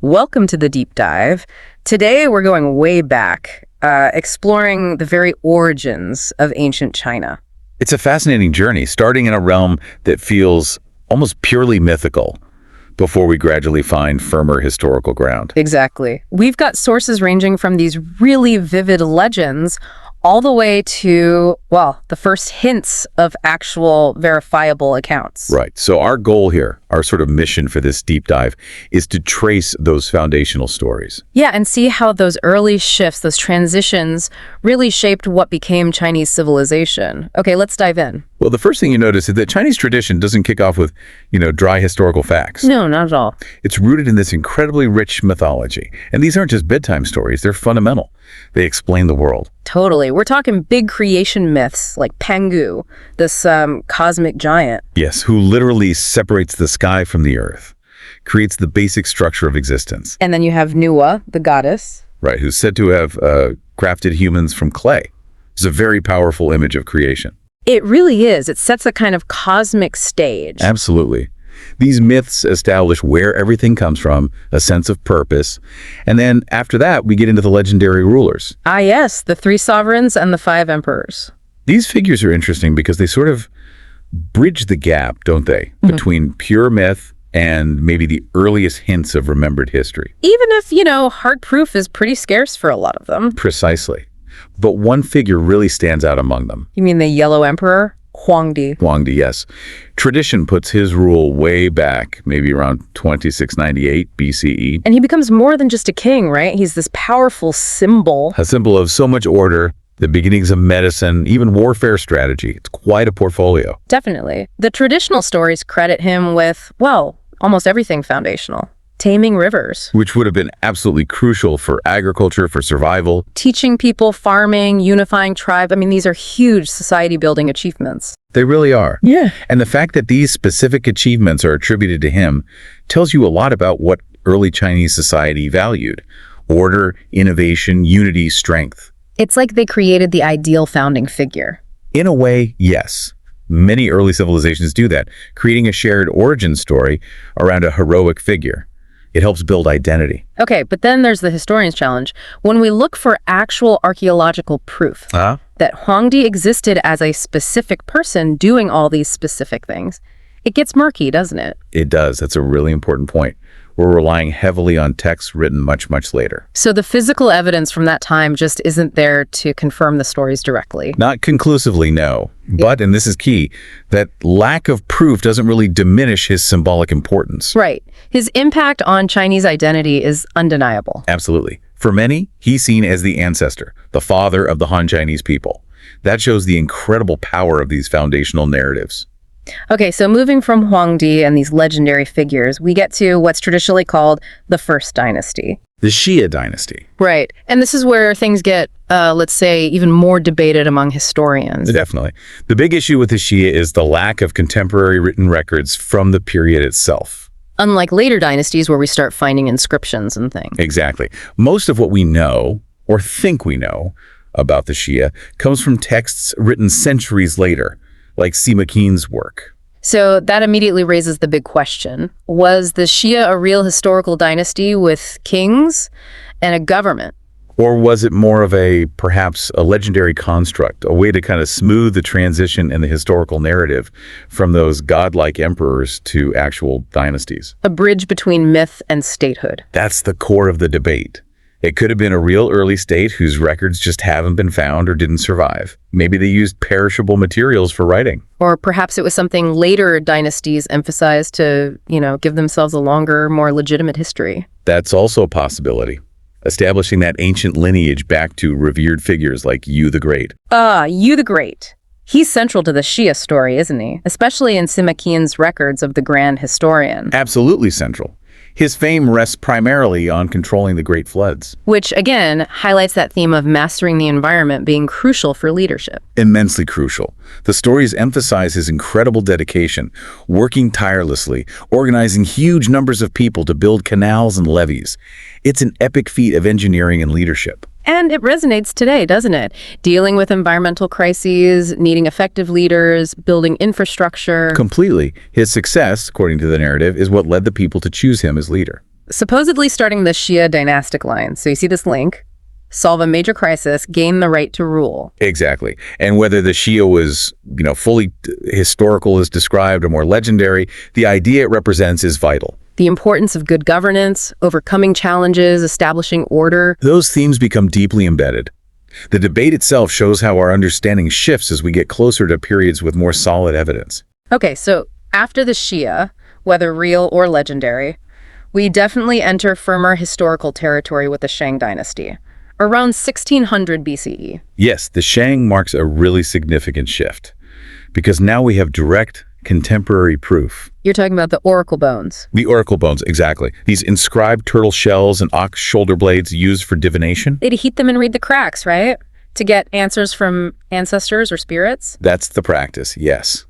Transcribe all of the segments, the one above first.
Welcome to the deep dive. Today we're going way back, exploring the very origins of ancient China. It's a fascinating journey, starting in a realm that feels almost purely mythical before we gradually find firmer historical ground. Exactly. We've got sources ranging from these really vivid legends all the way to, well, the first hints of actual verifiable accounts. Right. So our goal here, our sort of mission for this deep dive, is to trace those foundational stories. Yeah, and see how those early shifts, those transitions, really shaped what became Chinese civilization. Okay, let's dive in. Well, the first thing you notice is that Chinese tradition doesn't kick off with, dry historical facts. No, not at all. It's rooted in this incredibly rich mythology. And these aren't just bedtime stories, they're fundamental. They explain the world. Totally. We're talking big creation myths like Pangu, this cosmic giant. Yes, who literally separates the sky from the earth, creates the basic structure of existence. And then you have Nuwa, the goddess. Right, who's said to have crafted humans from clay. It's a very powerful image of creation. It really is. It sets a kind of cosmic stage. Absolutely. These myths establish where everything comes from, a sense of purpose, and then after that, we get into the legendary rulers. Ah, yes, the 3 sovereigns and the 5 emperors. These figures are interesting because they sort of bridge the gap, don't they, between pure myth and maybe the earliest hints of remembered history. Even if, hard proof is pretty scarce for a lot of them. Precisely. But one figure really stands out among them. You mean the Yellow Emperor? Huangdi. Huangdi, yes. Tradition puts his rule way back, maybe around 2698 BCE. And he becomes more than just a king, right? He's this powerful symbol. A symbol of so much order, the beginnings of medicine, even warfare strategy. It's quite a portfolio. Definitely. The traditional stories credit him with, well, almost everything foundational. Taming rivers. Which would have been absolutely crucial for agriculture, for survival. Teaching people farming, unifying tribe. I mean, these are huge society-building achievements. They really are. Yeah. And the fact that these specific achievements are attributed to him tells you a lot about what early Chinese society valued. Order, innovation, unity, strength. It's like they created the ideal founding figure. In a way, yes. Many early civilizations do that, creating a shared origin story around a heroic figure. It helps build identity. Okay, but then there's the historian's challenge. When we look for actual archaeological proof that Huangdi existed as a specific person doing all these specific things, it gets murky, doesn't it? It does. That's a really important point. We're relying heavily on texts written much, much later. So the physical evidence from that time just isn't there to confirm the stories directly. Not conclusively, no. But, and this is key, that lack of proof doesn't really diminish his symbolic importance. Right. His impact on Chinese identity is undeniable. Absolutely. For many, he's seen as the ancestor, the father of the Han Chinese people. That shows the incredible power of these foundational narratives. Okay, so moving from Huangdi and these legendary figures, we get to what's traditionally called the First Dynasty. The Xia dynasty. Right. And this is where things get, let's say, even more debated among historians. Definitely. The big issue with the Xia is the lack of contemporary written records from the period itself. Unlike later dynasties where we start finding inscriptions and things. Exactly. Most of what we know, or think we know, about the Xia comes from texts written centuries later, like Sima Qian's work. So that immediately raises the big question. Was the Xia a real historical dynasty with kings and a government? Or was it more of perhaps a legendary construct, a way to kind of smooth the transition in the historical narrative from those godlike emperors to actual dynasties? A bridge between myth and statehood. That's the core of the debate. It could have been a real early state whose records just haven't been found or didn't survive. Maybe they used perishable materials for writing. Or perhaps it was something later dynasties emphasized to, give themselves a longer, more legitimate history. That's also a possibility. Establishing that ancient lineage back to revered figures like Yu the Great. Yu the Great. He's central to the Xia story, isn't he? Especially in Sima Qian's records of the Grand Historian. Absolutely central. His fame rests primarily on controlling the Great Floods. Which, again, highlights that theme of mastering the environment being crucial for leadership. Immensely crucial. The stories emphasize his incredible dedication, working tirelessly, organizing huge numbers of people to build canals and levees. It's an epic feat of engineering and leadership. And it resonates today, doesn't it? Dealing with environmental crises, needing effective leaders, building infrastructure. Completely. His success, according to the narrative, is what led the people to choose him as leader. supposedly starting the Shia dynastic line. So you see this link, solve a major crisis, gain the right to rule. Exactly. And whether the Shia was, fully historical as described or more legendary, the idea it represents is vital. The importance of good governance, overcoming challenges, establishing order. Those themes become deeply embedded. The debate itself shows how our understanding shifts as we get closer to periods with more solid evidence. Okay, so after the Shia, whether real or legendary, we definitely enter firmer historical territory with the Shang dynasty, around 1600 BCE. Yes, the Shang marks a really significant shift, because now we have direct, contemporary proof. You're talking about the oracle bones. The oracle bones, exactly. These inscribed turtle shells and ox shoulder blades used for divination. They'd heat them and read the cracks, right? To get answers from ancestors or spirits? That's the practice, yes.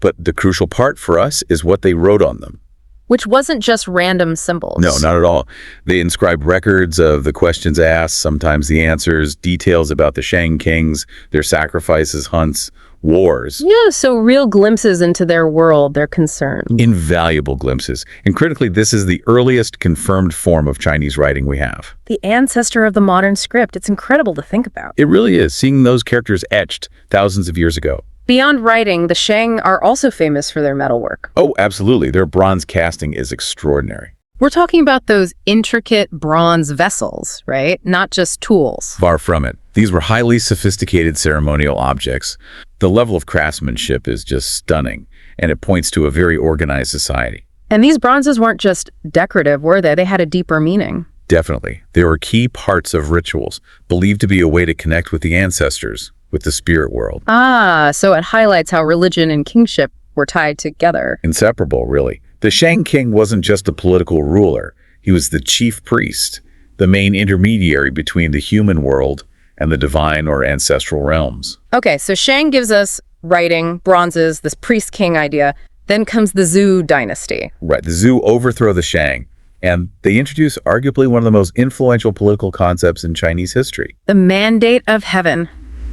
But the crucial part for us is what they wrote on them. Which wasn't just random symbols. No, not at all. They inscribed records of the questions asked, sometimes the answers, details about the Shang kings, their sacrifices, hunts, wars. Yeah, so real glimpses into their world, their concerns. Invaluable glimpses. And critically, this is the earliest confirmed form of Chinese writing we have. The ancestor of the modern script. It's incredible to think about. It really is, seeing those characters etched thousands of years ago. Beyond writing, the Shang are also famous for their metalwork. Oh, absolutely. Their bronze casting is extraordinary. We're talking about those intricate bronze vessels, right? Not just tools. Far from it. These were highly sophisticated ceremonial objects. The level of craftsmanship is just stunning, and it points to a very organized society. And these bronzes weren't just decorative, were they? They had a deeper meaning. Definitely. They were key parts of rituals, believed to be a way to connect with the ancestors, with the spirit world. Ah, so it highlights how religion and kingship were tied together. Inseparable, really. The Shang king wasn't just a political ruler. He was the chief priest, the main intermediary between the human world and the divine or ancestral realms. Okay, so Shang gives us writing, bronzes, this priest-king idea. Then comes the Zhou dynasty. Right, the Zhou overthrow the Shang, and they introduce arguably one of the most influential political concepts in Chinese history. The mandate of heaven.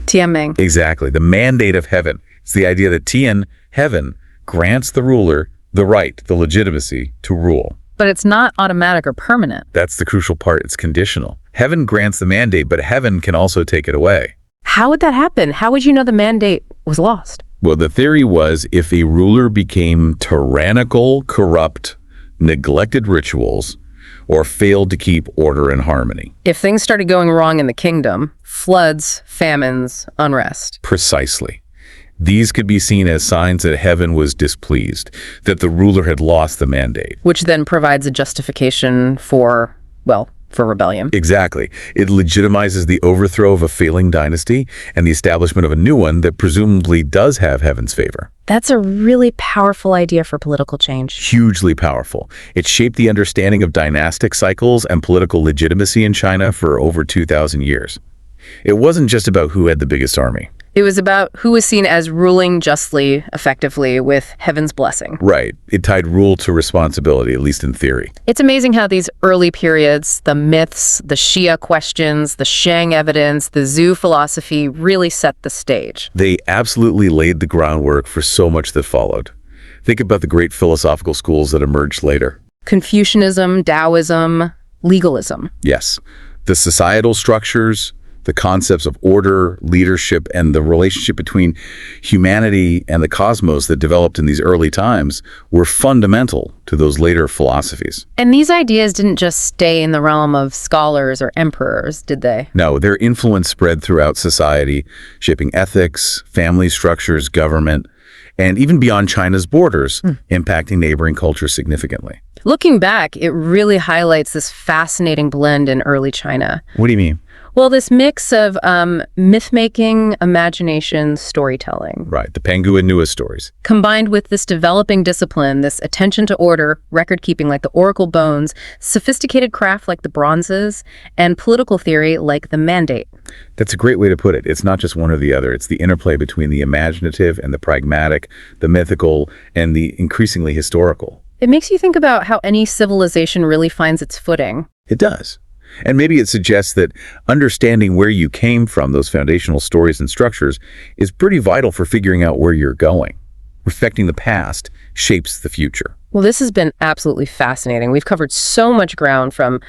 Tianming. Exactly, the mandate of heaven. It's the idea that Tian, heaven, grants the ruler the right, the legitimacy to rule. But it's not automatic or permanent. That's the crucial part. It's conditional. Heaven grants the mandate, but heaven can also take it away. How would that happen? How would you know the mandate was lost? Well, the theory was if a ruler became tyrannical, corrupt, neglected rituals, or failed to keep order and harmony. If things started going wrong in the kingdom, floods, famines, unrest. Precisely. These could be seen as signs that heaven was displeased, that the ruler had lost the mandate. Which then provides a justification for rebellion. Exactly. It legitimizes the overthrow of a failing dynasty and the establishment of a new one that presumably does have heaven's favor. That's a really powerful idea for political change. Hugely powerful. It shaped the understanding of dynastic cycles and political legitimacy in China for over 2,000 years. It wasn't just about who had the biggest army. It was about who was seen as ruling justly, effectively, with heaven's blessing. Right. It tied rule to responsibility, at least in theory. It's amazing how these early periods, the myths, the Shia questions, the Shang evidence, the Zhou philosophy really set the stage. They absolutely laid the groundwork for so much that followed. Think about the great philosophical schools that emerged later. Confucianism, Taoism, legalism. Yes. The societal structures, the concepts of order, leadership, and the relationship between humanity and the cosmos that developed in these early times were fundamental to those later philosophies. And these ideas didn't just stay in the realm of scholars or emperors, did they? No, their influence spread throughout society, shaping ethics, family structures, government, and even beyond China's borders, impacting neighboring cultures significantly. Looking back, it really highlights this fascinating blend in early China. What do you mean? Well, this mix of myth-making, imagination, storytelling. Right, the Pangu and Nua stories. Combined with this developing discipline, this attention to order, record-keeping like the oracle bones, sophisticated craft like the bronzes, and political theory like the mandate. That's a great way to put it. It's not just one or the other. It's the interplay between the imaginative and the pragmatic, the mythical and the increasingly historical. It makes you think about how any civilization really finds its footing. It does. And maybe it suggests that understanding where you came from, those foundational stories and structures, is pretty vital for figuring out where you're going. Respecting the past shapes the future. Well, this has been absolutely fascinating. We've covered so much ground from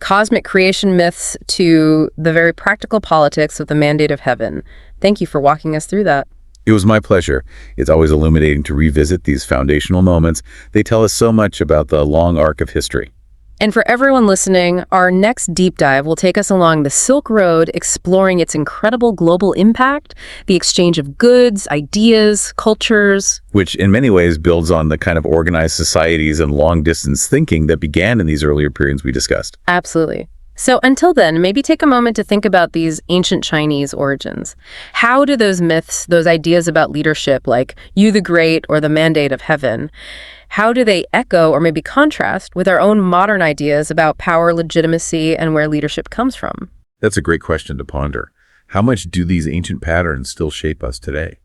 cosmic creation myths to the very practical politics of the mandate of heaven. Thank you for walking us through that. It was my pleasure. It's always illuminating to revisit these foundational moments. They tell us so much about the long arc of history. And for everyone listening, our next deep dive will take us along the Silk Road, exploring its incredible global impact, the exchange of goods, ideas, cultures. Which in many ways builds on the kind of organized societies and long-distance thinking that began in these earlier periods we discussed. Absolutely. So until then, maybe take a moment to think about these ancient Chinese origins. How do those myths, those ideas about leadership like you the great or the mandate of heaven, how do they echo or maybe contrast with our own modern ideas about power, legitimacy, and where leadership comes from? That's a great question to ponder. How much do these ancient patterns still shape us today?